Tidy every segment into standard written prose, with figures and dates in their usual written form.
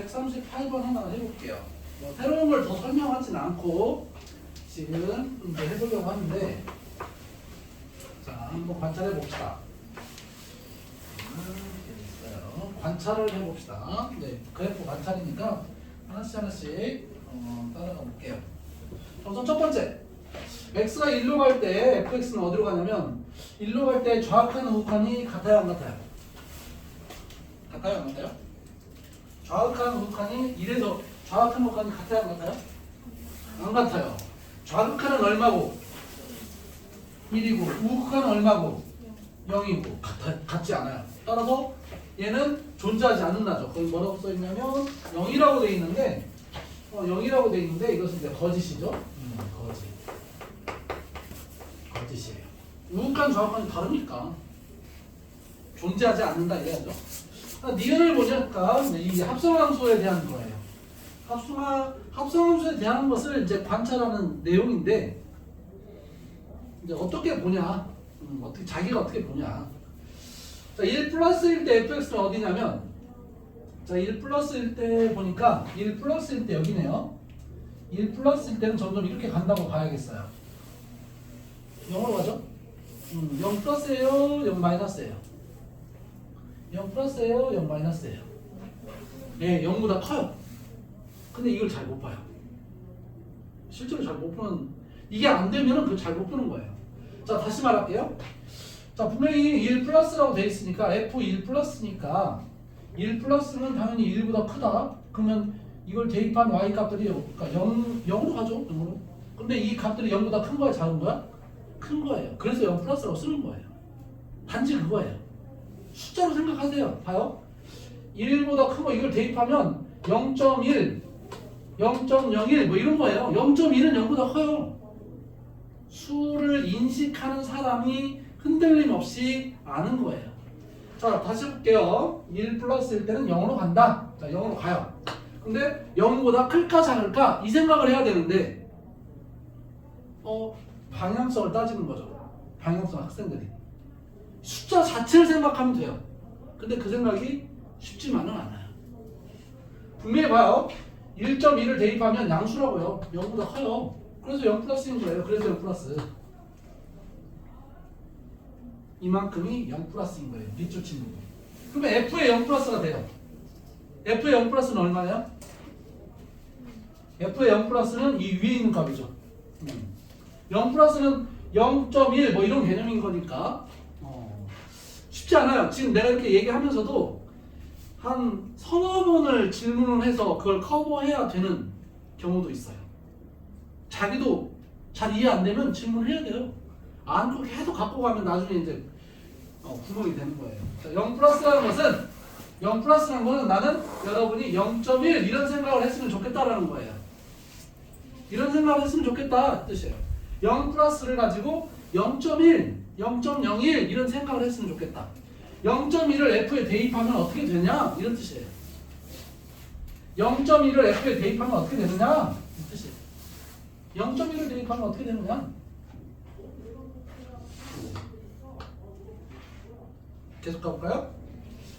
138번 하나 해볼게요. 뭐 새로운 걸 더 설명하진 않고 지금 이제 해보려고 하는데, 자, 한번 관찰해 봅시다. 관찰을 해봅시다. 네, 그래프 관찰이니까 하나씩 따라가 볼게요. 우선 첫 번째, x가 1로 갈 때 fx는 어디로 가냐면 1로 갈 때 좌악한 우극한이 같아요, 안 같아요? 같아요, 안 같아요? 좌악한 우극한이 1에서 좌악한 우극한이 같아요, 안 같아요? 안 같아요. 좌극한은 얼마고? 1이고 우극한은 얼마고? 0이고 같지 않아요. 따라서 얘는 존재하지 않는다죠. 거기 뭐라고 써있냐면 0이라고 돼 있는데 0이라고 돼 있는데 이것은 이제 거짓이죠. 거짓이에요. 우극한 좌극한이 다르니까 존재하지 않는다 이래야죠. 니은을 보니까 이 합성함수에 대한 거예요. 합성함수에 대한 것을 이제 관찰하는 내용인데 이제 어떻게 보냐, 자기가 어떻게 보냐. 자, 1 플러스일 때 fx는 어디냐면, 자, 1 플러스일 때 보니까 1 플러스일 때 여기네요. 1 플러스일 때는 점점 이렇게 간다고 봐야겠어요. 0으로 가죠? 0 플러스예요? 0 마이너스예요? 0 플러스예요? 0 마이너스예요? 네, 0보다 커요. 근데 이걸 잘 못 봐요. 실제로 잘 못 보는, 이게 안 되면은 그걸 잘 못 보는 거예요. 자, 다시 말할게요. 자, 분명히 1 플러스라고 돼 있으니까 f 1 플러스니까 1 플러스는 당연히 1보다 크다. 그러면 이걸 대입한 y 값들이 그러니까 0으로 가죠. 0으로. 근데 이 값들이 0보다 큰 거야, 작은 거야? 큰 거예요. 그래서 0 플러스라고 쓰는 거예요. 단지 그거예요. 숫자로 생각하세요. 봐요. 1보다 큰 거 이걸 대입하면 0.1, 0.01 뭐 이런 거예요. 0.1은 0보다 커요. 수를 인식하는 사람이 흔들림 없이 아는 거예요. 자, 다시 볼게요. 1 플러스일 때는 0으로 간다. 자, 0으로 가요. 근데 0보다 클까 작을까? 이 생각을 해야 되는데 방향성을 따지는 거죠. 방향성 학생들이. 숫자 자체를 생각하면 돼요. 근데 그 생각이 쉽지만은 않아요. 분명히 봐요. 1.1을 대입하면 양수라고요. 0보다 커요. 그래서 0 플러스인 거예요. 그래서 0 플러스. 이만큼이 0 플러스인 거예요. 밑줄 치는 거. 그러면 F의 0 플러스가 돼요. F의 0 플러스는 얼마예요? F의 0 플러스는 이 위에 있는 값이죠. 0 플러스는 0.1 뭐 이런 개념인 거니까 쉽지 않아요. 지금 내가 이렇게 얘기하면서도 한 서너 번을 질문을 해서 그걸 커버해야 되는 경우도 있어요. 자기도 잘 이해 안 되면 질문해야 돼요. 안 그렇게 해도 갖고 가면 나중에 이제 구멍이 되는 거예요. 자, 0 플러스라는 것은 0 플러스라는 것은 나는 여러분이 0.1 이런 생각을 했으면 좋겠다라는 거예요. 이런 생각을 했으면 좋겠다 뜻이에요. 0 플러스를 가지고 0.1, 0.01 이런 생각을 했으면 좋겠다. 0.1을 F에 대입하면 어떻게 되냐? 이런 뜻이에요. 0.1을 F에 대입하면 어떻게 되느냐? 이 뜻이에요. 0.1을 대입하면 어떻게 되느냐? 계속 가볼까요?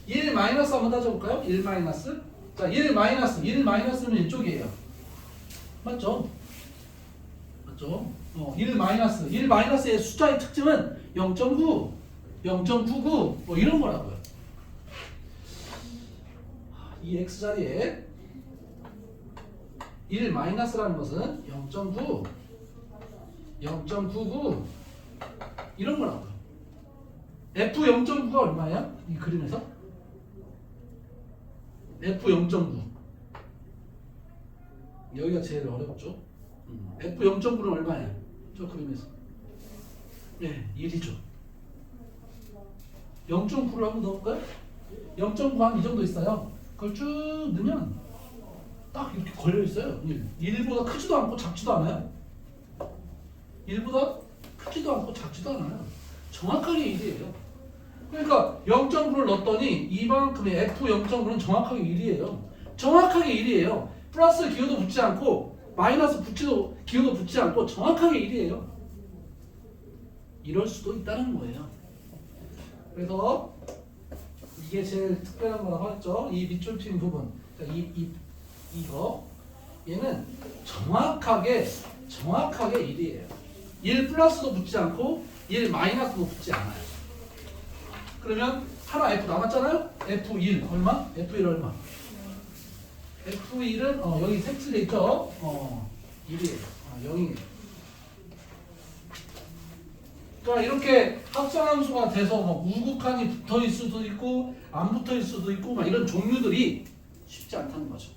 1 마이너스 한번 따져볼까요? 1 마이너스. 자, 1 마이너스. 1 마이너스는 이쪽이에요. 맞죠? 맞죠? 1 마이너스. 1 마이너스의 숫자의 특징은 0.9, 0.99 뭐 이런 거라고요. 이 x자리에 1 마이너스라는 것은 0.9, 0.99 이런 거라고요. F 0.9가 얼마예요? 이 그림에서? F 0.9 여기가 제일 어렵죠? F 0.9는 얼마예요? 저 그림에서 네, 1이죠. 0.9를 한번 넣어볼까요? 0.9 한 이 정도 있어요. 그걸 쭉 넣으면 딱 이렇게 걸려있어요. 1보다 크지도 않고 작지도 않아요. 1보다 크지도 않고 작지도 않아요. 정확하게 1이에요. 그러니까 0.9를 넣었더니 이만큼의 F 0.9는 정확하게 1이에요. 정확하게 1이에요. 플러스 기호도 붙지 않고 마이너스 기호도 붙지 않고 정확하게 1이에요. 이럴 수도 있다는 거예요. 그래서 이게 제일 특별한 거라고 했죠. 이 밑줄 핀 부분. 그러니까 이거 얘는 정확하게 1이에요. 1 플러스도 붙지 않고 1 마이너스도 붙지 않아요. 그러면 하나 F 남았잖아요? F1 얼마? F1 얼마? F1은 여기 색칠돼 있죠? 1이에요. 0이에요. 그러니까 이렇게 합성함수가 돼서 뭐 우극한이 붙어있을 수도 있고 안 붙어있을 수도 있고 막 이런 종류들이 쉽지 않다는 거죠.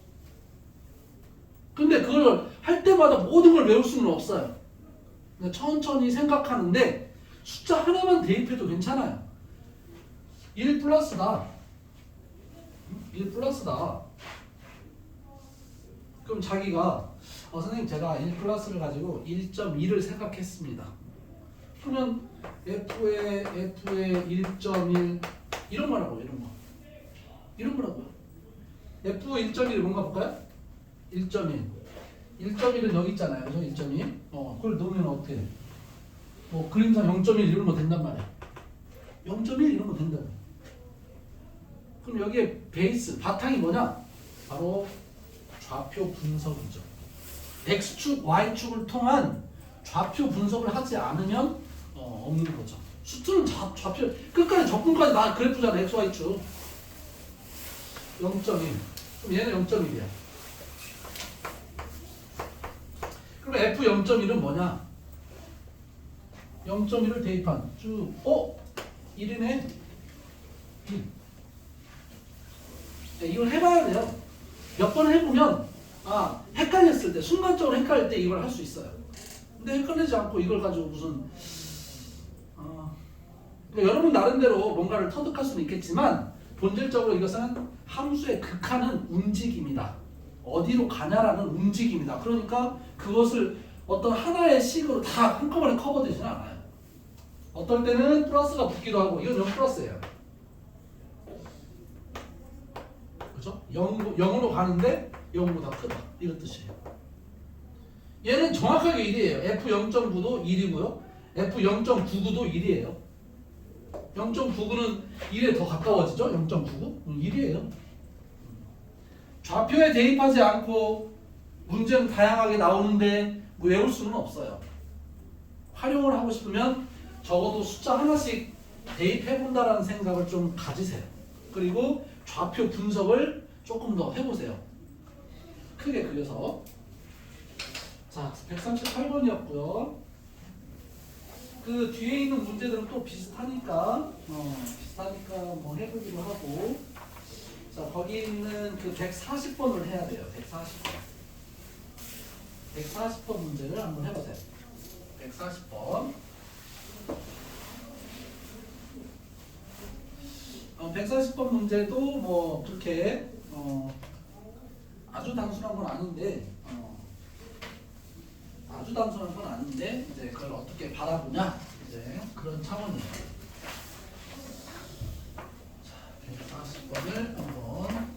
근데 그걸 할 때마다 모든 걸 외울 수는 없어요. 그러니까 천천히 생각하는데 숫자 하나만 대입해도 괜찮아요. 1 플러스다. 1 플러스다. 그럼 자기가 선생님 제가 1 플러스를 가지고 1.2를 생각했습니다. 그러면 F의 1.1 이런 거라고 이런 거라고요. F 1.1이 뭔가 볼까요? 1.1 1.1은 여기 있잖아요. 그죠? 1.1 그걸 넣으면 어떻게 돼? 뭐 그림상 0.1 이런 거 된단 말이야. 0.1 이런 거 된다. 그럼 여기에 베이스 바탕이 뭐냐? 바로 좌표 분석이죠. X축, Y축을 통한 좌표 분석을 하지 않으면 없는 거죠. 수트는 좌표 끝까지 적분까지 나 그래프잖아. X, Y축 0.1 그럼 얘는 0.1이야. 그럼 F 0.1은 뭐냐? 0.1을 대입한 쭉 1이네 1. 이걸 해봐야 돼요. 몇 번 해보면 헷갈렸을 때 순간적으로 헷갈릴 때 이걸 할 수 있어요. 근데 헷갈리지 않고 이걸 가지고 무슨 그러니까 여러분 나름대로 뭔가를 터득할 수는 있겠지만 본질적으로 이것은 함수의 극한은 움직임이다. 어디로 가냐라는 움직임이다. 그러니까 그것을 어떤 하나의 식으로 다 한꺼번에 커버되지는 않아요. 어떨 때는 플러스가 붙기도 하고 이건 0 플러스예요. 그렇죠? 0으로 가는데 0보다 크다. 이런 뜻이에요. 얘는 정확하게 1이에요. F0.9도 1이고요. F0.99도 1이에요. 0.99는 1에 더 가까워지죠? 0.99? 1이에요. 좌표에 대입하지 않고 문제는 다양하게 나오는데 외울 수는 없어요. 활용을 하고 싶으면 적어도 숫자 하나씩 대입해본다라는 생각을 좀 가지세요. 그리고 좌표 분석을 조금 더 해보세요. 크게 그려서. 자, 138번이었고요. 그 뒤에 있는 문제들은 또 비슷하니까 뭐 해보기로 하고. 자, 거기 있는 그 140번을 해야 돼요. 140번 문제를 한번 해보세요. 140번. 140번 문제도 뭐 그렇게 아주 단순한 건 아닌데 이제 그걸 어떻게 바라보냐 이제 그런 차원이에요. 자, 140번을 한번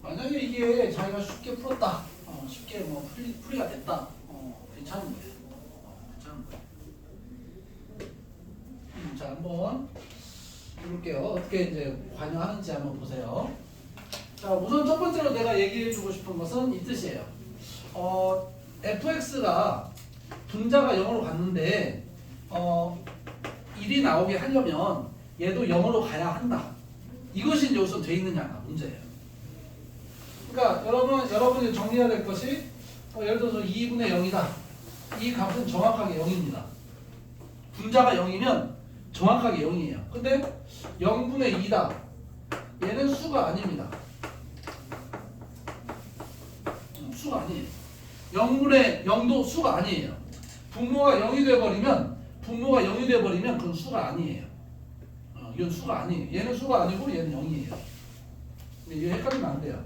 만약에 이게 자기가 쉽게 풀었다, 쉽게 뭐 풀이가 됐다, 괜찮은 거예요. 괜찮은 거예요. 자, 한번 해볼게요. 어떻게 이제 관여하는지 한번 보세요. 자, 우선 첫 번째로 내가 얘기해주고 싶은 것은 이 뜻이에요. fx가 분자가 0으로 갔는데 1이 나오게 하려면 얘도 0으로 가야 한다. 이것이 이제 우선 돼 있느냐가 문제예요. 그러니까 여러분이 정리해야 될 것이 예를 들어서 2분의 0이다. 이 값은 정확하게 0입니다. 분자가 0이면 정확하게 0이에요. 근데 0분의 2다. 얘는 수가 아닙니다. 수가 아니에요. 0분의 0도 수가 아니에요. 분모가 0이 돼버리면 그건 수가 아니에요. 이건 수가 아니에요. 얘는 수가 아니고 얘는 0이에요. 이게 헷갈리면 안 돼요.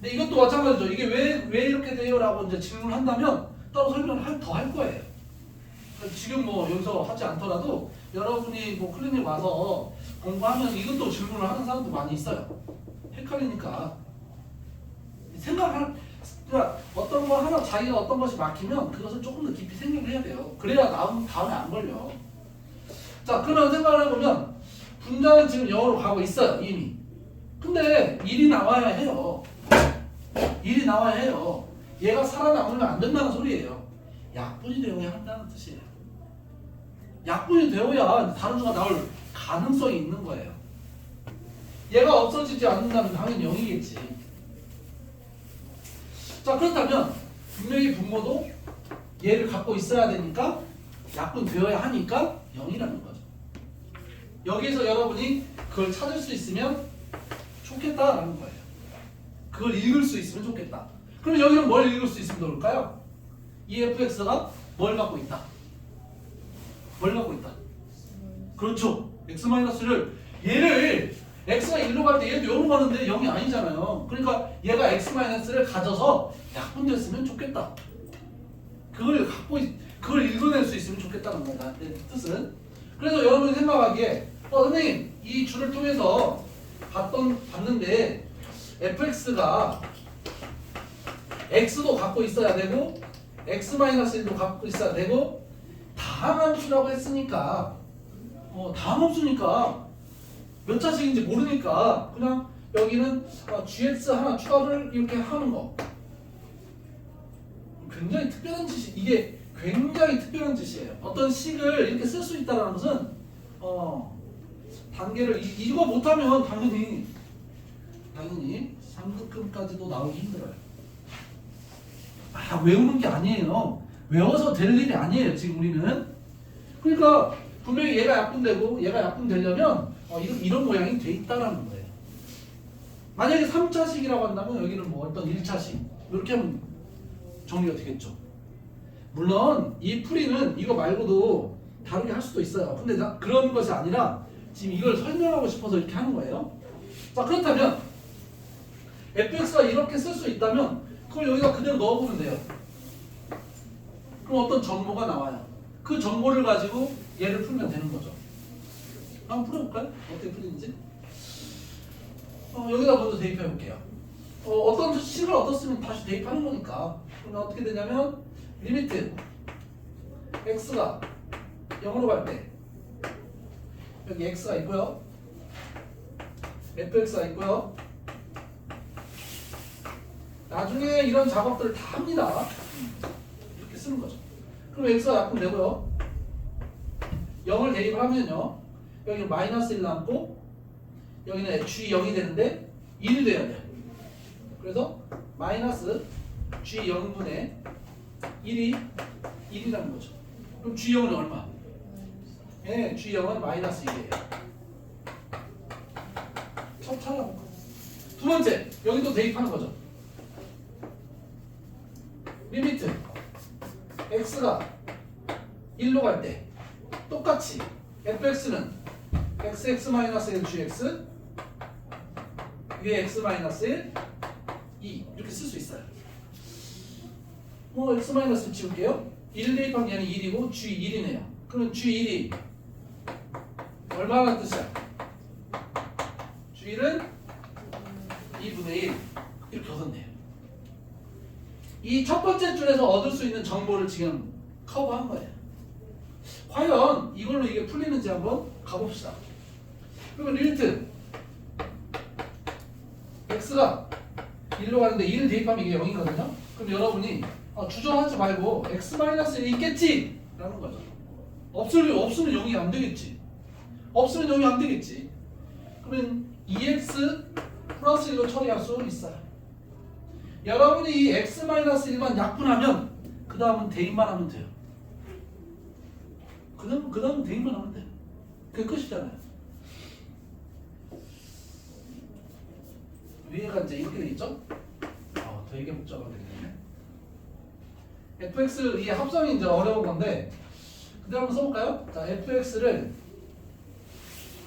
근데 이것도 마찬가지죠. 이게 왜 이렇게 돼요? 라고 이제 질문한다면 따로 설명을 더 할 거예요. 지금 뭐 여기서 하지 않더라도 여러분이 뭐 클리닉 와서 공부하면 이것도 질문을 하는 사람도 많이 있어요. 헷갈리니까. 그러니까 어떤 거 하나 자기가 어떤 것이 막히면 그것을 조금 더 깊이 생각을 해야 돼요. 그래야 다음에 안 걸려. 자, 그런 생각을 해보면 분자는 지금 0으로 가고 있어요. 이미. 근데 1이 나와야 해요. 1이 나와야 해요. 얘가 살아남으면 안 된다는 소리예요. 약분이 되어야 한다는 뜻이에요. 약분이 되어야 다른 수가 나올 가능성이 있는 거예요. 얘가 없어지지 않는다면 당연히 0이겠지. 자, 그렇다면 분명히 분모도 얘를 갖고 있어야 되니까 약분 되어야 하니까 0이라는 거죠. 여기서 여러분이 그걸 찾을 수 있으면 좋겠다라는 거예요. 그걸 읽을 수 있으면 좋겠다. 그럼 여기는 뭘 읽을 수 있으면 좋을까요? 이 fx가 뭘 갖고 있다? 뭘 갖고 있다? 그렇죠. x-를 얘를 x가 1로 갈 때 얘도 0으로 가는데 0이 아니잖아요. 그러니까 얘가 x-를 가져서 약분됐으면 좋겠다. 그걸 읽어낼 수 있으면 좋겠다는 거야. 내 뜻은. 그래서 여러분이 생각하기에 선생님 이 줄을 통해서 봤는데 fx가 x도 갖고 있어야 되고 x-1도 갖고 있어야 되고 다항함수라고 했으니까 다항함수니까 몇 차식인지 모르니까 그냥 여기는 gx 하나 추가를 이렇게 하는 거. 굉장히 특별한 짓이 이게 굉장히 특별한 짓이에요. 어떤 식을 이렇게 쓸 수 있다는 것은 단계를 이거 못하면 당연히 3급까지도 나오기 힘들어요. 외우는 게 아니에요. 외워서 될 일이 아니에요. 지금 우리는. 그러니까 분명히 얘가 약분되고 얘가 약분되려면 이런 모양이 돼 있다라는 거예요. 만약에 3차식이라고 한다면 여기는 뭐 어떤 1차식 이렇게 하면 정리가 되겠죠. 물론 이 풀이는 이거 말고도 다르게 할 수도 있어요. 근데 그런 것이 아니라 지금 이걸 설명하고 싶어서 이렇게 하는 거예요. 자, 그렇다면 fx가 이렇게 쓸 수 있다면 그걸 여기다 그대로 넣어보면 돼요. 그럼 어떤 정보가 나와요. 그 정보를 가지고 얘를 풀면 되는 거죠. 한번 풀어볼까요? 어떻게 풀리는지. 여기다 먼저 대입해 볼게요. 어떤 식을 얻었으면 다시 대입하는 거니까. 그럼 어떻게 되냐면 리미트 x가 0으로 갈 때 여기 x가 있고요. fx가 있고요. 나중에 이런 작업들을 다 합니다. 이렇게 쓰는 거죠. 그럼 x가 약분되고요. 0을 대입을 하면요. 여기 마이너스 1 남고 여기는 g0이 되는데 1이 돼야 돼요. 그래서 마이너스 g0분의 1이 1이라는 거죠. 그럼 g0은 얼마? 네, g0은 마이너스 1이에요. 첫 찾아볼까? 두 번째, 여기도 대입하는 거죠. 리미트 x가 1로 갈 때 똑같이 fx는 xx-1gx 위에 x-1 2 이렇게 쓸 수 있어요. x- 지울게요. 1 대입한 얘는 1이고 g1이네요. 그럼 g1이 얼마나 뜻이야? g1은 2분의 1 이렇게 얻었네요. 이 첫 번째 줄에서 얻을 수 있는 정보를 지금 커버한 거예요. 과연 이걸로 이게 풀리는지 한번 가봅시다. 그리고 리미트 x가 1로 가는데 1을 대입하면 이게 0이거든요. 그럼 여러분이 주저하지 말고 x-1이 있겠지! 라는 거죠. 없으면 0이 안 되겠지. 없으면 0이 안 되겠지. 그러면 2x 플러스 1로 처리할 수 있어요. 여러분이 이 x-1만 약분하면 그 다음은 대입만 하면 돼요. 그 다음은 대입만 하면 돼요. 그게 끝이잖아요. 위에가 이제 이렇게 돼 있죠? 되게 복잡하게 되네. fx 이 합성이 이제 어려운 건데 그대로 한번 써볼까요? 자, fx를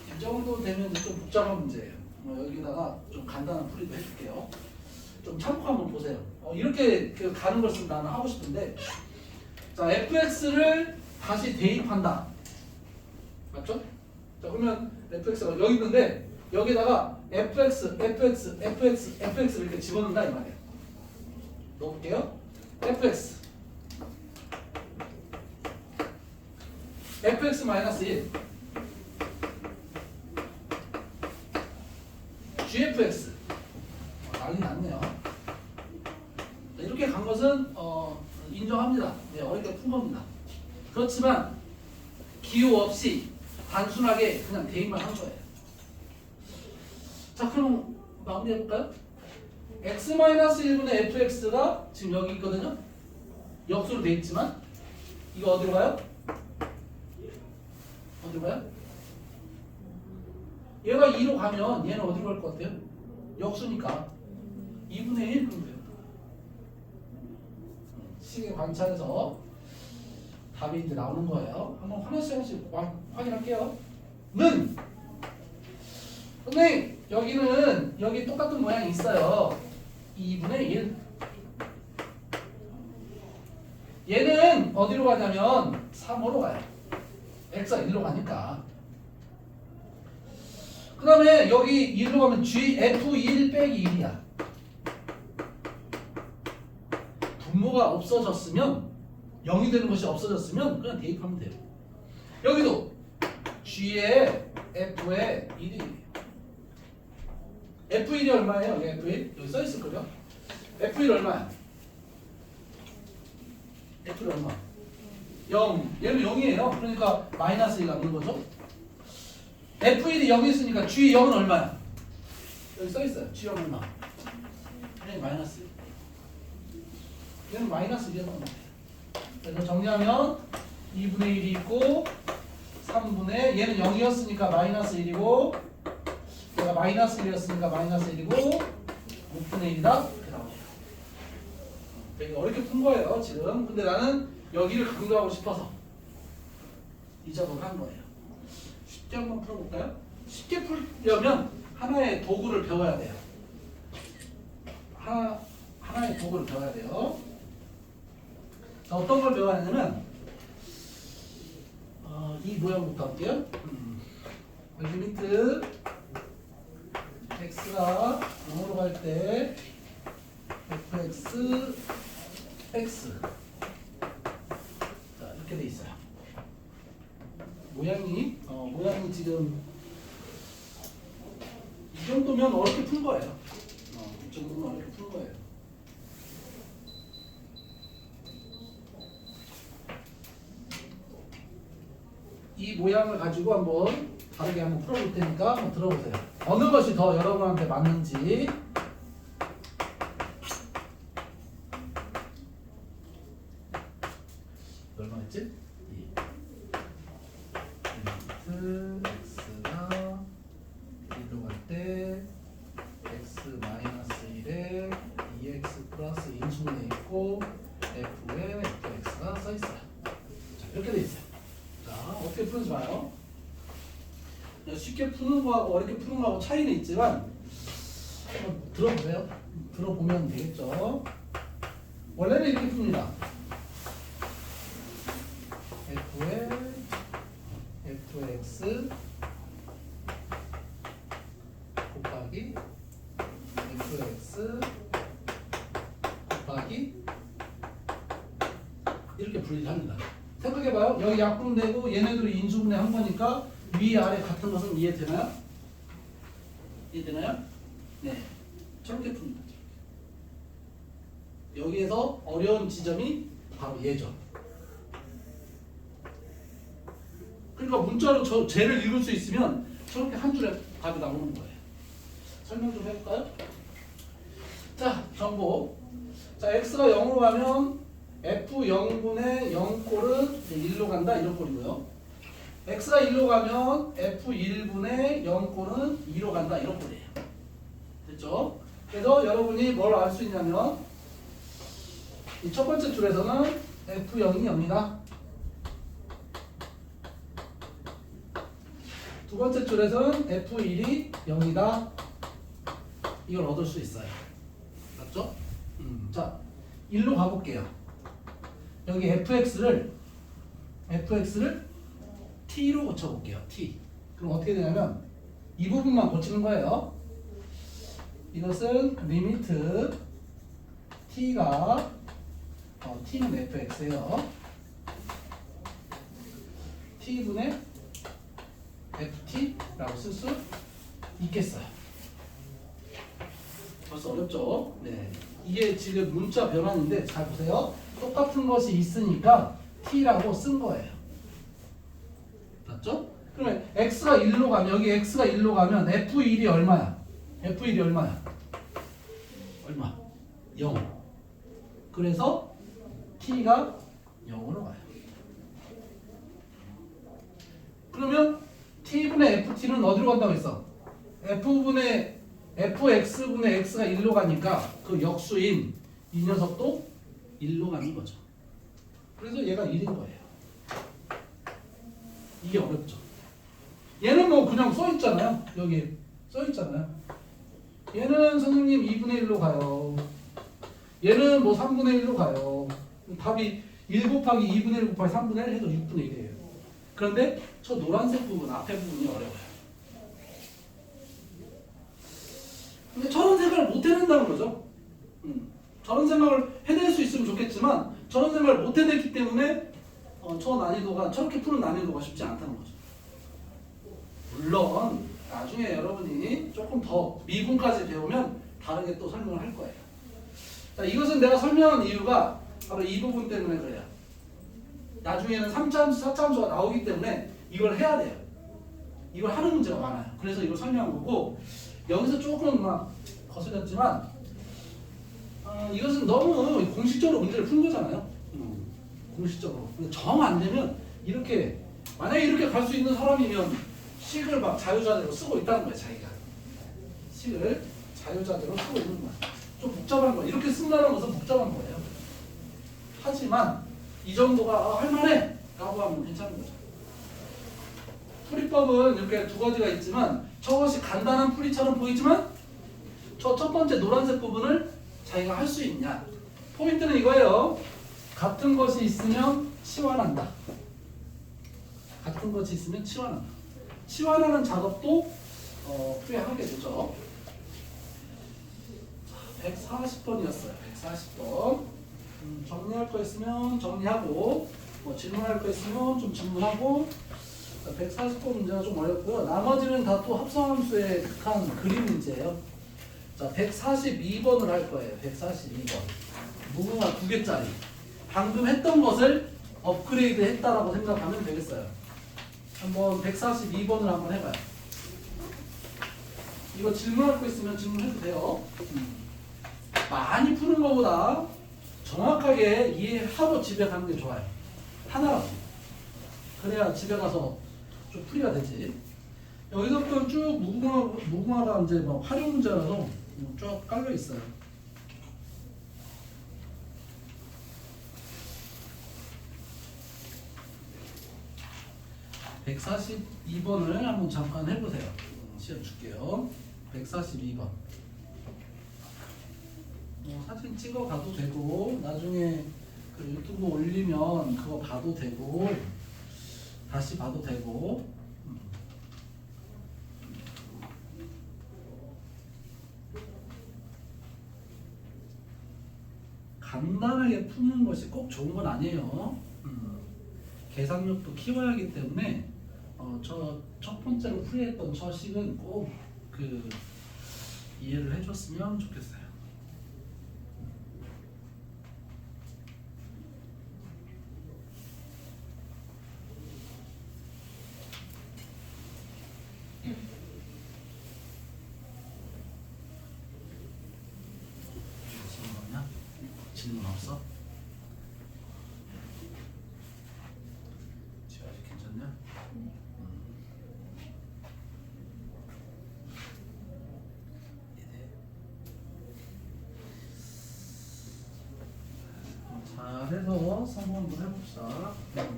이 정도 되면 좀 복잡한 문제예요. 여기다가 좀 간단한 풀이도 해줄게요. 좀 참고 한번 보세요. 이렇게 가는 것을 나는 하고 싶은데, 자, fx를 다시 대입한다. 맞죠? 자, 그러면 fx가 여기 있는데 여기다가 fx를 이렇게 집어넣는다 이 말이에요. 넣어볼게요. fx-1 gfx 난리 났네요. 이렇게 간 것은 인정합니다. 네, 어렵게 푼 겁니다. 그렇지만 기호 없이 단순하게 그냥 대입만 한 거예요. 자, 그럼 마무리 해볼까요? x-1분의 fx가 지금 여기 있거든요. 역수로 돼 있지만 이거 어디로 가요? 어디로 가요? 얘가 2로 가면 얘는 어디로 갈 것 같아요? 역수니까 2분의 1 그러면 돼요. 식의 관찰에서 답이 이제 나오는 거예요. 한번 하나씩 확인할게요. 는 선생님 여기 똑같은 모양이 있어요. 2분의 1. 얘는 어디로 가냐면 3호로 가요. x가 1로 가니까. 그 다음에 여기 1로 가면 gf1 빼기 1이야. 분모가 없어졌으면 0이 되는 것이 없어졌으면 그냥 대입하면 돼요. 여기도 g에 f에 1이 F1이 얼마예요? 여기 F1 여기 써있을 거죠? F1 얼마야? F1 얼마? 0. 얘는 0이에요. 그러니까 마이너스 1 남는 거죠. F1이 0이 있으니까 G0은 얼마야? 여기 써있어요. G0 얼마? 얘는 마이너스 1. 얘는 마이너스 1이었던 것 같아요. 그래서 정리하면 2분의 1이 있고 3분의 얘는 0이었으니까 마이너스 1이고 얘가 마이너스 1이었으니까 마이너스 1이고 6분의 1이다 이렇게 나오네요. 되게 어렵게 푼 거예요 지금. 근데 나는 여기를 강조하고 싶어서 이 작업을 한 거예요. 쉽게 한번 풀어볼까요? 쉽게 풀려면 하나의 도구를 배워야 돼요. 하나의 도구를 배워야 돼요. 자, 어떤 걸 배워야 하냐면 이 모양부터 할게요. 리미트 x가 0으로 갈 때 fx x 자 이렇게 돼 있어요. 모양이 지금 이 정도면 어렵게 푼 거예요. 이 정도면 어렵게 푼 거예요. 이 모양을 가지고 한번 다르게 한번 풀어볼 테니까 한번 들어보세요. 어느 것이 더 여러분한테 맞는지. 얼마였지? 리미트 x가 1로 갈 때 x-1에 2x 플러스 인수분해 있고 f에 fx가 써있어요. 자, 이렇게 돼 있어요. 자, 어떻게 푸는지 봐요. 쉽게 푸는 거하고 어렵게 푸는 거하고 차이는 있지만 한번 들어보세요. 들어보면 되겠죠. 원래는 이렇게 풉니다. f에 fx 곱하기 fx 곱하기 이렇게 분리를 합니다. 생각해봐요. 여기 약분되고 얘네들이 인수분해 한 거니까 위 아래 같은 것은 이해되나요? 이해되나요? 네. 저렇게 풉니다. 여기에서 어려운 지점이 바로 얘죠. 그러니까 문자로 쟤를 읽을 수 있으면 저렇게 한 줄에 답이 나오는 거예요. 설명 좀 해볼까요? 자, 정보. 자, x가 0으로 가면 f0분의 0꼴은 1로 간다 이런 꼴이고요. x가 1로 가면 f1분의 0꼴은 2로 간다 이런 꼴이에요. 됐죠? 그래서 여러분이 뭘 알 수 있냐면 이 첫 번째 줄에서는 f0이 0이다. 두 번째 줄에서는 f1이 0이다. 이걸 얻을 수 있어요. 맞죠? 자, 1로 가볼게요. 여기 fx를 t로 고쳐볼게요. t. 그럼 어떻게 되냐면 이 부분만 고치는 거예요. 이것은 리미트 t가 t는 fx예요. t분의 ft라고 쓸 수 있겠어요. 벌써 어렵죠? 네. 이게 지금 문자 변환인데 잘 보세요. 똑같은 것이 있으니까 t라고 쓴 거예요. 맞죠? 그러면 x가 1로 가면 여기 x가 1로 가면 f1이 얼마야? f1이 얼마야? 얼마? 0. 그래서 t가 0으로 가요. 그러면 t분의 ft는 어디로 간다고 했어? fx분의 x가 1로 가니까 그 역수인 이 녀석도 1로 가는 거죠. 그래서 얘가 1인 거예요. 이게 어렵죠. 얘는 뭐 그냥 써있잖아요. 여기 써있잖아요. 얘는 선생님 2분의 1로 가요. 얘는 뭐 3분의 1로 가요. 답이 1 곱하기 2분의 1 곱하기 3분의 1 해도 6분의 1이에요. 그런데 저 노란색 부분, 앞에 부분이 어려워요. 근데 저런 생각을 못 해낸다는 거죠. 저런 생각을 해낼 수 있으면 좋겠지만 저런 생각을 못 해냈기 때문에 저 난이도가 저렇게 푸는 난이도가 쉽지 않다는 거죠. 물론 나중에 여러분이 조금 더 미분까지 배우면 다르게 또 설명을 할 거예요. 자, 이것은 내가 설명한 이유가 바로 이 부분 때문에 그래요. 나중에는 3차함수, 4차함수가 나오기 때문에 이걸 해야 돼요. 이걸 하는 문제가 많아요. 그래서 이걸 설명한 거고 여기서 조금 막 거슬렸지만 이것은 너무 공식적으로 문제를 푼 거잖아요. 공식적으로. 근데 정 안 되면 이렇게 만약에 이렇게 갈 수 있는 사람이면 식을 막 자유자재로 쓰고 있다는 거예요. 자기가 식을 자유자재로 쓰고 있는 거야. 좀 복잡한 거예요. 이렇게 쓴다는 것은 복잡한 거예요. 하지만 이 정도가 할만해 라고 하면 괜찮은 거죠. 풀이법은 이렇게 두 가지가 있지만 저것이 간단한 풀이처럼 보이지만 저 첫 번째 노란색 부분을 자기가 할 수 있냐. 포인트는 이거예요. 같은 것이 있으면 치환한다. 같은 것이 있으면 치환한다. 치환하는 작업도 풀이하게 되죠. 140번이었어요. 140번. 정리할 거 있으면 정리하고 뭐 질문할 거 있으면 좀 질문하고 140번 문제가 좀 어렵고요. 나머지는 다 또 합성함수에 극한 그림 문제예요. 자, 142번을 할 거예요. 142번. 무궁화 2개짜리. 방금 했던 것을 업그레이드 했다라고 생각하면 되겠어요. 한번 142번을 한번 해봐요. 이거 질문할 거 있으면 질문해도 돼요. 많이 푸는 것보다 정확하게 이해하고 집에 가는 게 좋아요. 하나라도. 그래야 집에 가서 좀 풀이가 되지. 여기서부터 쭉 무궁화가 이제 뭐 활용 문제라서 쭉 깔려 있어요. (142번을) 한번 잠깐 해보세요. 시험 줄게요. 142번. 사진 찍어 가도 되고 나중에 그 유튜브 올리면 그거 봐도 되고 다시 봐도 되고. 간단하게 푸는 것이 꼭 좋은 건 아니에요. 계산력도 키워야 하기 때문에 저 첫 번째로 풀이했던 저 식은 꼭 그 이해를 해줬으면 좋겠어요. 질문 없어? 지금 아직 괜찮냐? 잘해서 성공 한번 해봅시다.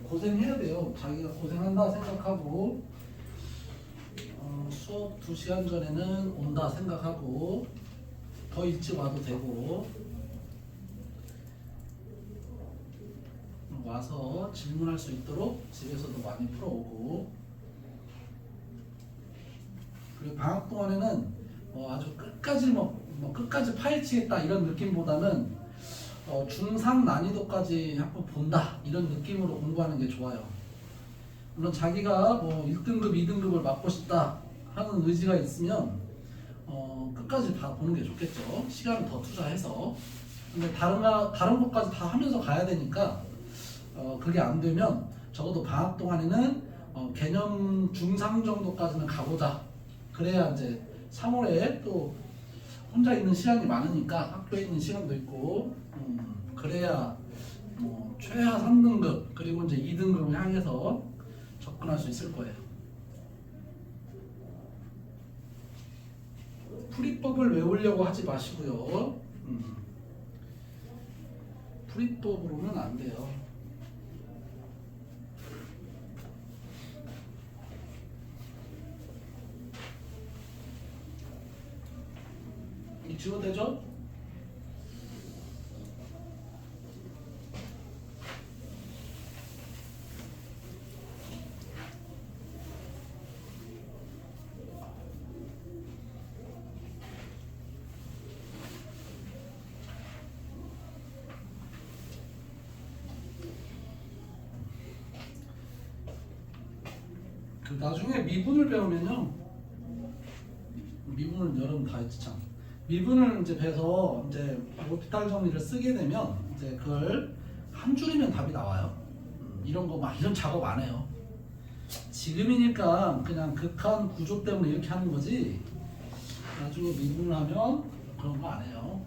고생해야 돼요. 자기가 고생한다 생각하고 수업 2시간 전에는 온다 생각하고 더 일찍 와도 되고 와서 질문할 수 있도록 집에서도 많이 풀어오고 그리고 방학 동안에는 아주 끝까지 끝까지 파헤치겠다 이런 느낌보다는 중상 난이도까지 한번 본다 이런 느낌으로 공부하는 게 좋아요. 물론 자기가 1등급, 2등급을 맡고 싶다 하는 의지가 있으면 끝까지 다 보는 게 좋겠죠. 시간을 더 투자해서. 근데 다른 것까지 다 하면서 가야 되니까 그게 안 되면 적어도 방학 동안에는 개념 중상 정도까지는 가보자. 그래야 이제 3월에 또 혼자 있는 시간이 많으니까 학교에 있는 시간도 있고 그래야 최하 3등급 그리고 이제 2등급을 향해서 접근할 수 있을 거예요. 풀이법을 외우려고 하지 마시고요. 풀이법으로는 안 돼요. 이 지워되죠? 나중에 미분을 배우면요. 미분은 여러분 다 했지 참. 미분을 이제 배서 이제 오피탈 정리를 쓰게 되면 이제 그걸 한 줄이면 답이 나와요. 이런 거 막 이런 작업 안 해요. 지금이니까 그냥 극한 구조 때문에 이렇게 하는 거지. 나중에 미분을 하면 그런 거 안 해요.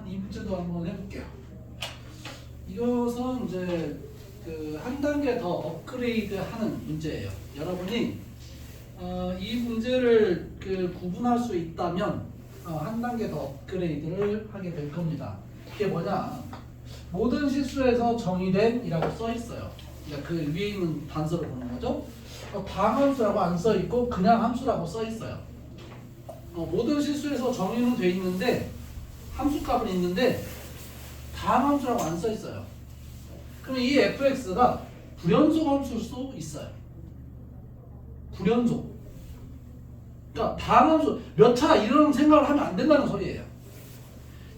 이 문제도 한번 해볼게요. 이것은 이제 그 한 단계 더 업그레이드하는 문제예요. 여러분이 이 문제를 구분할 수 있다면 한 단계 더 업그레이드를 하게 될 겁니다. 이게 뭐냐? 모든 실수에서 정의된 이라고 써 있어요. 그러니까 그 위에 있는 단서를 보는 거죠. 다함수라고 안 써 있고 그냥 함수라고 써 있어요. 모든 실수에서 정의는 돼 있는데 함수값은 있는데 다함수라고 안 써 있어요. 그럼 이 fx가 불연속 함수일 수 있어요. 불연속. 그러니까 다함수 몇 차 이런 생각을 하면 안 된다는 소리예요.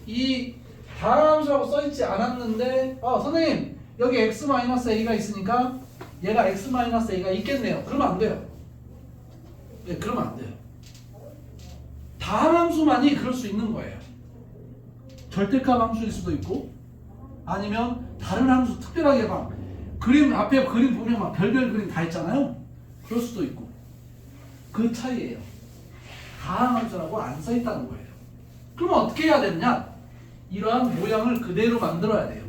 이 다함수라고 써 있지 않았는데 선생님 여기 x-a가 있으니까 얘가 x-a가 있겠네요. 그러면 안 돼요. 네, 그러면 안 돼요. 다함수만이 그럴 수 있는 거예요. 절대값 함수일 수도 있고 아니면 다른 함수 특별하게 막 그림 앞에 그림 보면 막 별별 그림 다 있잖아요. 그럴 수도 있고 그 차이예요. 다함수라고 안 써 있다는 거예요. 그러면 어떻게 해야 되느냐? 이러한 모양을 그대로 만들어야 돼요.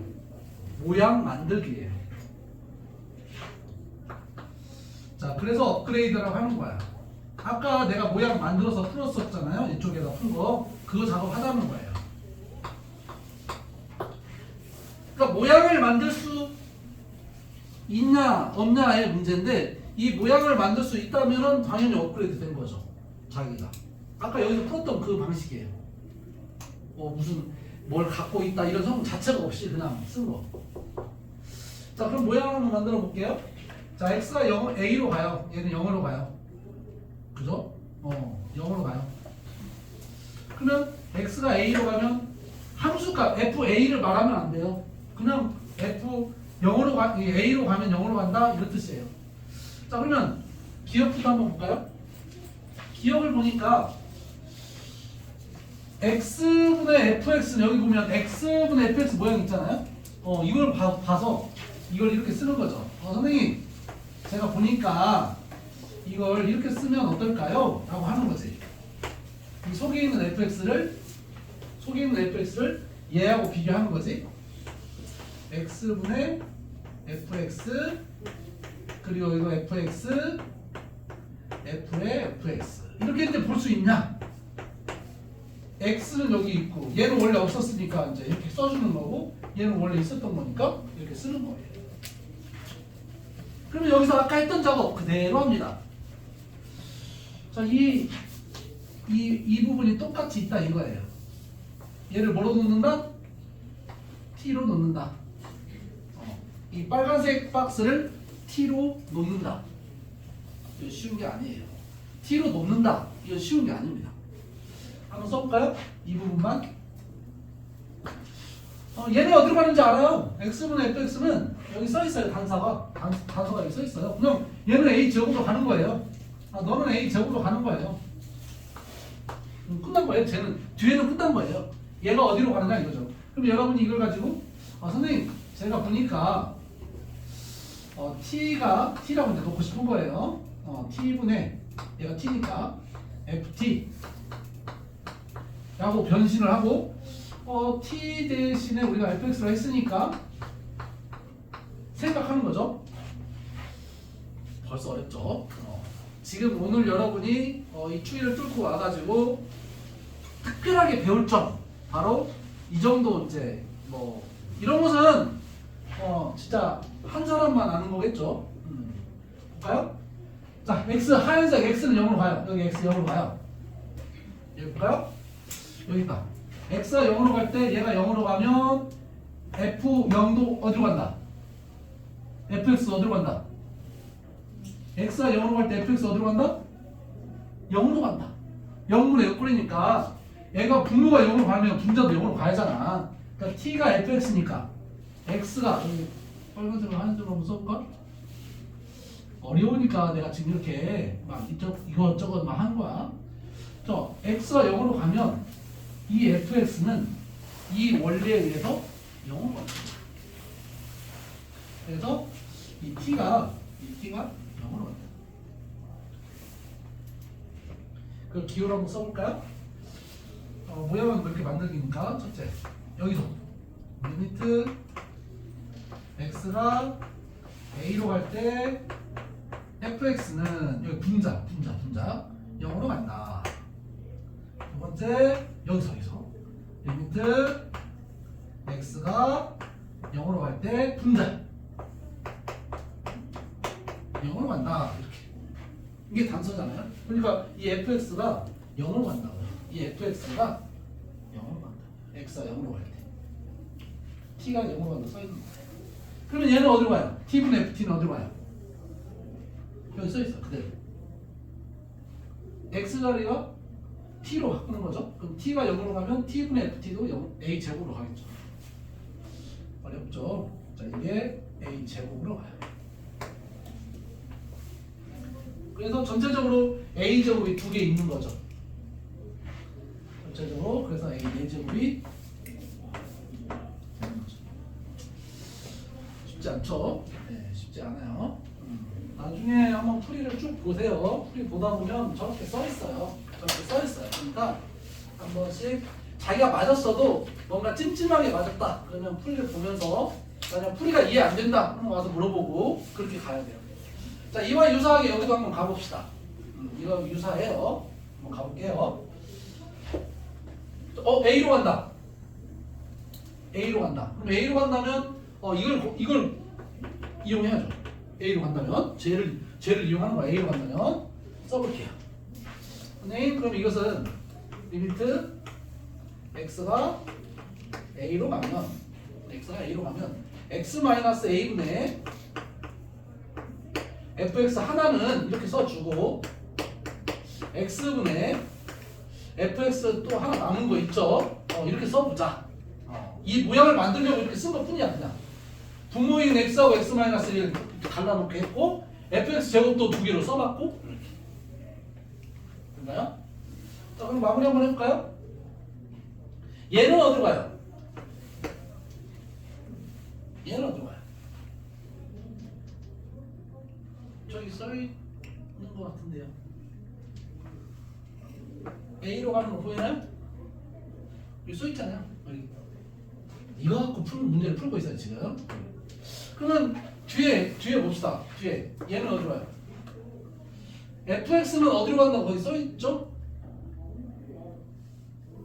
모양 만들기예요. 자, 그래서 업그레이드라고 하는 거야. 아까 내가 모양 만들어서 풀었었잖아요. 이쪽에다 푼 거. 그거 작업하자는 거예요. 그러니까 모양을 만들 수 있냐 없냐의 문제인데 이 모양을 만들 수 있다면 당연히 업그레이드 된 거죠. 자기가. 아까 여기서 풀었던 그 방식이에요. 무슨 뭘 갖고 있다 이런 성 자체가 없이 그냥 쓴 거. 자, 그럼 모양을 한번 만들어 볼게요. 자, x가 0, a로 가요. 얘는 0으로 가요. 그죠? 0으로 가요. 그러면 x가 a로 가면 함수값 fa를 말하면 안 돼요. 그냥 f 0으로 a로 가면 0으로 간다 이런 뜻이에요. 자, 그러면 기억부터 한번 볼까요? 기억을 보니까 x분의 fx는 여기 보면 x분의 fx 모양 있잖아요. 이걸 봐서 이걸 이렇게 쓰는 거죠. 선생님 제가 보니까 이걸 이렇게 쓰면 어떨까요? 라고 하는 거지. 이 속에 있는 fx를 얘하고 비교하는 거지. x분의 fx 그리고 이거 fx f의 fx 이렇게 이제 볼 수 있냐? x는 여기 있고 얘는 원래 없었으니까 이제 이렇게 써주는 거고 얘는 원래 있었던 거니까 이렇게 쓰는 거예요. 그러면 여기서 아까 했던 작업 그대로 합니다. 자, 이 부분이 똑같이 있다 이거예요. 얘를 뭐로 놓는다? t로 놓는다. 이 빨간색 박스를 t로 놓는다. 이거 쉬운 게 아니에요. t로 놓는다. 이거 쉬운 게 아닙니다. 한번 써볼까요? 이 부분만. 얘는 어디로 가는지 알아요? x분의 fx는 여기 써있어요. 단서가 여기 써있어요. 그냥 얘는 a 제곱으로 가는 거예요. 너는 a 제곱으로 가는 거예요. 끝난 거예요. 뒤에는 끝난 거예요. 얘가 어디로 가느냐 이거죠. 그럼 여러분이 이걸 가지고 선생님 제가 보니까 t라고 이제 놓고 싶은 거예요. t분의 얘가 t니까 ft 라고 변신을 하고 t 대신에 우리가 fx로 했으니까 생각하는 거죠. 벌써 어렵죠. 지금 오늘 여러분이 이 추위를 뚫고 와가지고 특별하게 배울 점 바로 이 정도 이제 뭐 이런 것은 진짜 한 사람만 아는 거겠죠. 볼까요? 자, x 하얀색 x는 0으로 가요. 여기 x 0으로 가요. 여기 볼까요? 여기 있다. x가 0으로 갈 때 얘가 0으로 가면 f0도 어디로 간다? fx 어디로 간다? x가 0으로 갈 때 fx 어디로 간다? 0으로 간다. 0분의 옆구리니까 얘가 분모가 0으로 가면 분자도 0으로 가야잖아. 그러니까 t가 fx니까 x가 여기 빨간색으로 하얀색으로 한번 써볼까? 어려우니까 내가 지금 이렇게 막 이것저것 막 한 거야. x가 0으로 가면 이 fx는 이 원리에 의해서 0으로 간다. 그래서 이 t가 0으로 간다. 그 기호를 한번 써볼까요? 모양은 그렇게 만들기니까 첫째 여기서 리미트 x가 a로 갈 때 fx는 여기 분자 0으로 간다. 두 번째 여기서 리미트 x가 0으로 갈 때 분자 0으로 간다. 이렇게. 이게 단서잖아요. 그러니까 이 fx가 0으로 간다고요. 이 fx가 0으로 간다. x가 0으로 갈 때. t가 0으로 간다 써있는 거예요. 그러면 얘는 어디로 가요? t분의 ft는 어디로 가요? 여기 써있어 그대로. x자리가 t로 바꾸는 거죠. 그럼 t가 0으로 가면 t분의 ft도 0, a제곱으로 가겠죠. 어렵죠? 자, 이게 a제곱으로 가요. 그래서 전체적으로 a제곱이 2개 있는 거죠. 전체적으로 그래서 a 4제곱이 되는 거죠. 쉽지 않죠? 네, 쉽지 않아요. 나중에 한번 풀이를 쭉 보세요. 풀이 보다 보면 저렇게 써 있어요. 저렇게 써 있어요. 그러니까 한 번씩 자기가 맞았어도 뭔가 찜찜하게 맞았다. 그러면 풀이를 보면서 만약 풀이가 이해 안 된다. 그럼 와서 물어보고 그렇게 가야 돼요. 자, 이와 유사하게 여기도 한번 가봅시다. 이거 유사해요. 한번 가볼게요. A로 간다. A로 간다. 그럼 A로 간다면 이걸 이용해야죠. A로 간다면 쟤를 이용하는 거야. A로 간다면 써볼게요. 선생님, 그럼 이것은 리미트 x가 A로 가면 x-a분의 fx 하나는 이렇게 써주고 x분의 fx 또 하나 남은 거 있죠? 이렇게 써보자. 이 모양을 만들려고 이렇게 쓴 것 뿐이야. 그냥 분모인 x하고 x-1 이렇게 갈라놓고 했고 fx 제곱도 2개로 써봤고 이렇게 됐나요? 자, 그럼 마무리 한번 해볼까요? 얘는 어디로 가요? 얘는 어디로 가요? 저기 써있는 것 같은데요. A로 가는 거 보이나요? 여기 써있잖아요. 여기. 이거 갖고 문제를 풀고 있어요 지금. 그러면 뒤에 봅시다. 뒤에 얘는 어디로 가요? fx는 어디로 간다고 거기 써있죠?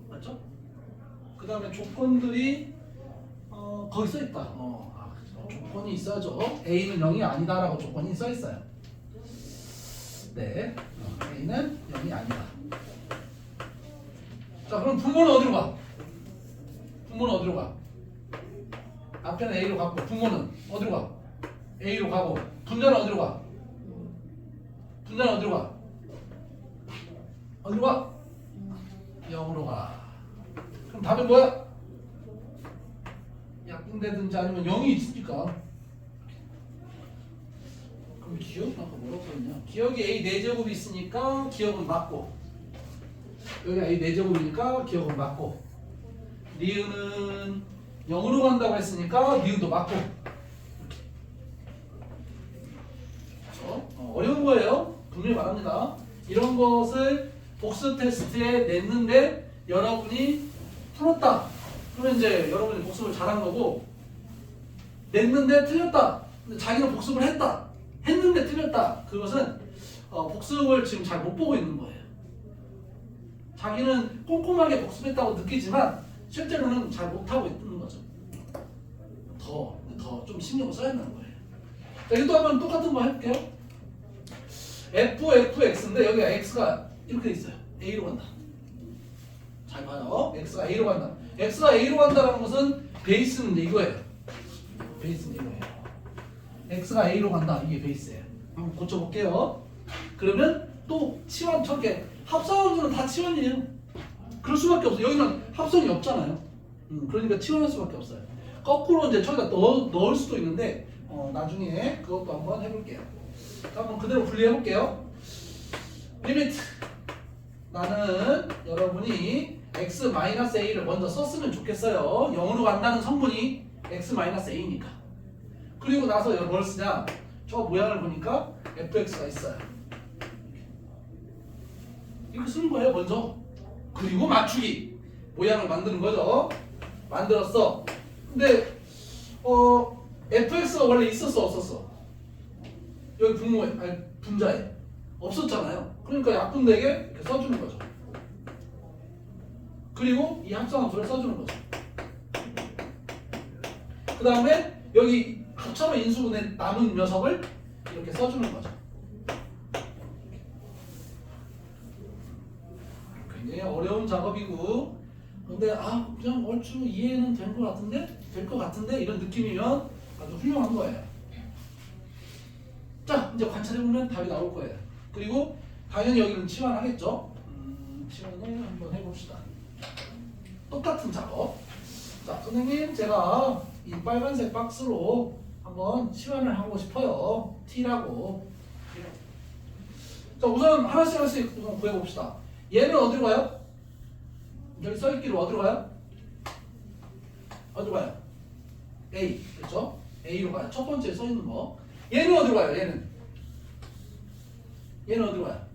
맞죠? 그 다음에 조건들이 거기 써있다. 조건이 있어야죠. A는 0이 아니다라고 조건이 써있어요. 네, A는 0이 아니다. 자, 그럼 분모는 어디로 가? 분모는 어디로 가? 앞에는 A로 갔고 분모는 어디로 가? A로 가고 분자는 어디로 가? 분자는 어디로 가? 어디로 가? 0으로 가. 그럼 답은 뭐야? 약분되든지 아니면 0이 있으니까. 그럼 기억은 아까 뭐라고 했냐? 기억이 A 4제곱이 있으니까 기억은 맞고 여기 A 4제곱이니까 기억은 맞고 니은은 0으로 간다고 했으니까 니은도 맞고 그렇죠? 어려운 거예요. 분명히 말합니다. 이런 것을 복수 테스트에 냈는데 여러분이 풀었다. 그러면 이제 여러분이 복습을 잘한 거고 냈는데 틀렸다. 근데 자기는 복습을 했다. 했는데 틀렸다. 그것은 복습을 지금 잘 못 보고 있는 거예요. 자기는 꼼꼼하게 복습했다고 느끼지만 실제로는 잘 못하고 있는 거죠. 더 좀 신경을 써야 한다는 거예요. 자, 이것도 한번 똑같은 거 해볼게요. fx인데 여기가 x가 이렇게 돼 있어요. A로 간다. 잘 봐요. x가 A로 간다. x가 A로 간다는 것은 베이스는 이거예요. 베이스는 이거예요. x가 A로 간다. 이게 베이스예요. 한번 고쳐볼게요. 그러면 또 치환 저렇게 합성함수는 다 치환이에요. 그럴 수밖에 없어요. 여기는 합성이 없잖아요. 그러니까 치환할 수밖에 없어요. 거꾸로 이제 저기다 넣을 수도 있는데 나중에 그것도 한번 해볼게요. 한번 그대로 분리해볼게요. 리미트 나는 여러분이 x-a를 먼저 썼으면 좋겠어요. 0으로 간다는 성분이 x-a니까. 그리고 나서 뭘 쓰냐? 저 모양을 보니까 fx가 있어요. 이렇게 쓰는 거예요 먼저. 그리고 맞추기 모양을 만드는 거죠. 만들었어. 근데 fx가 원래 있었어 없었어? 여기 분자에 없었잖아요. 그러니까 약분되게 이렇게 써주는 거죠. 그리고 이 합성함수를 써주는 거죠. 그 다음에 여기 합쳐서 인수분해 남은 녀석을 이렇게 써주는 거죠. 굉장히 어려운 작업이고, 근데 그냥 얼추 이해는 된 것 같은데? 될 것 같은데? 이런 느낌이면 아주 훌륭한 거예요. 자, 이제 관찰해보면 답이 나올 거예요. 그리고 당연히 여기는 치환하겠죠? 치환을 한번 해봅시다. 똑같은 작업. 자, 선생님 제가 이 빨간색 박스로 한번 치환을 하고 싶어요. T라고. 자, 우선 하나씩 우선 구해봅시다. 얘는 어디로 가요? 여기 써있기로 어디로 가요? 어디로 가요? A, 그렇죠? A로 가요. 첫 번째 써있는 거. 얘는 어디로 가요? 얘는 어디로 가요?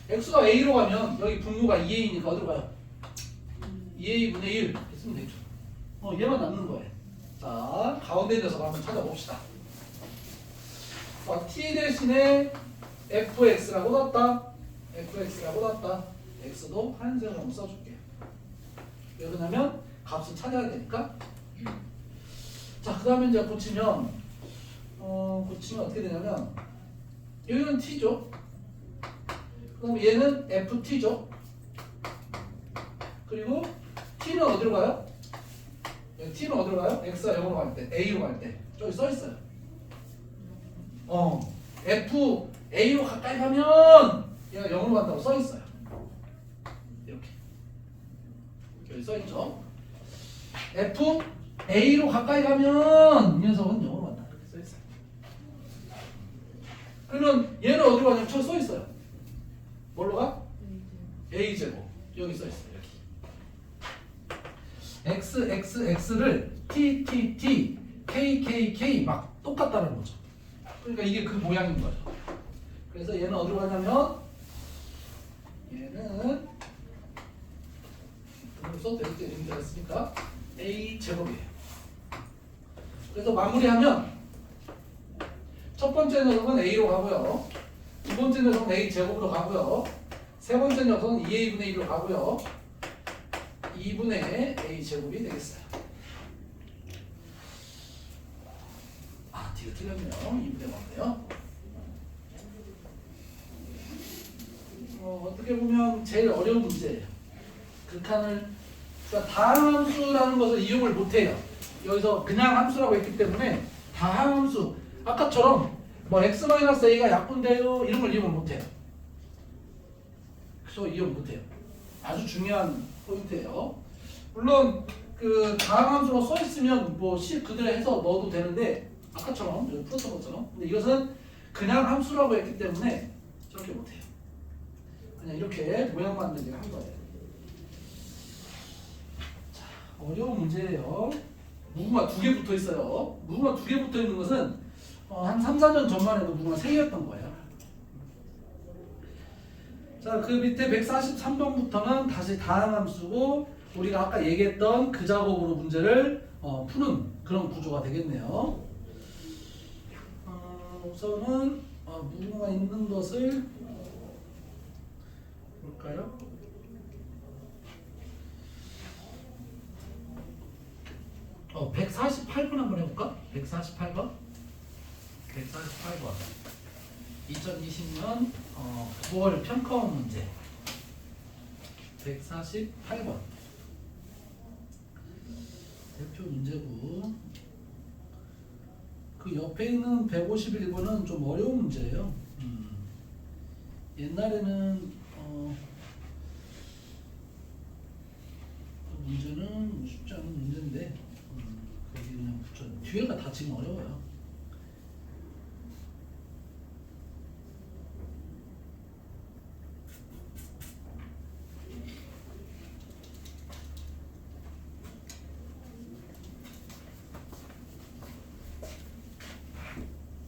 X가 A로 가면 여기 분모가 2A니까 어디로 가요? 2A분의 1 했으면 되죠. 얘만 남는 거예요. 자, 가운데 녀석을 한번 찾아봅시다. T 대신에 fx라고 넣었다. fx라고 넣었다. x도 하얀색으로 한번 써줄게요. 왜 그러냐면 값을 찾아야 되니까. 자, 그 다음에 이제 고치면 어떻게 되냐면 여기는 t죠. 그 다음에 얘는 ft죠. 그리고 t는 어디로 가요? t는 어디로 가요? x가 0으로 갈 때, a로 갈 때 저기 써있어요. f a로 가까이 가면 얘가 0으로 간다고 써있어요. 이렇게 여기 써있죠. f a로 가까이 가면 이 녀석은 0으로 간다. 이렇게 써있어요. 그러면 얘는 어디로 가냐면 저기 써있어요. 뭘로 가? a제곱 여기 써있어요. x를 t, t, t, k, k, k 막 똑같다는 거죠. 그러니까 이게 그 모양인 거죠. 그래서 얘는 어디로 가냐면 얘는 써도 될때 이렇게 됐으니까 a 제곱이에요. 그래서 마무리하면 첫 번째 녀석은 a로 가고요. 두 번째 녀석은 a 제곱으로 가고요. 세 번째 녀석은 2a분의 1로 가고요. 2분의 a 제곱이 되겠어요. 뒤가 틀렸네요. 2분의 1인데요. 어떻게 보면 제일 어려운 문제예요. 극한을, 그러니까 다항함수라는 것을 이용을 못해요. 여기서 그냥 함수라고 했기 때문에 다항함수, 아까처럼 뭐 x-a가 약분돼요 이런 걸 이용을 못해요. 그래서 이용 못해요. 아주 중요한 포인트예요. 물론 그 다항함수로 써 있으면 뭐 식 그대로 해서 넣어도 되는데 아까처럼 여기 풀었던 것처럼. 근데 이것은 그냥 함수라고 했기 때문에 저렇게 못해요. 그냥 이렇게 모양 만들기 한 거예요. 자, 어려운 문제예요. 무궁화 2개 붙어 있어요. 무궁화 2개 붙어 있는 것은 한 3, 4년 전만 해도 무궁화 3개였던 거예요. 자, 그 밑에 143번부터는 다시 다항함수고 우리가 아까 얘기했던 그 작업으로 문제를 푸는 그런 구조가 되겠네요. 우선은 무궁화 있는 것을 볼까요? 어, 148번 한번 해볼까? 148번 2020년 9월 평가원 문제 148번 대표 문제고, 그 옆에 있는 151번은 좀 어려운 문제예요. 옛날에는 문제는 쉽지 않은 문제인데 거기 그냥 붙여. 뒤에가 다 지금 어려워요.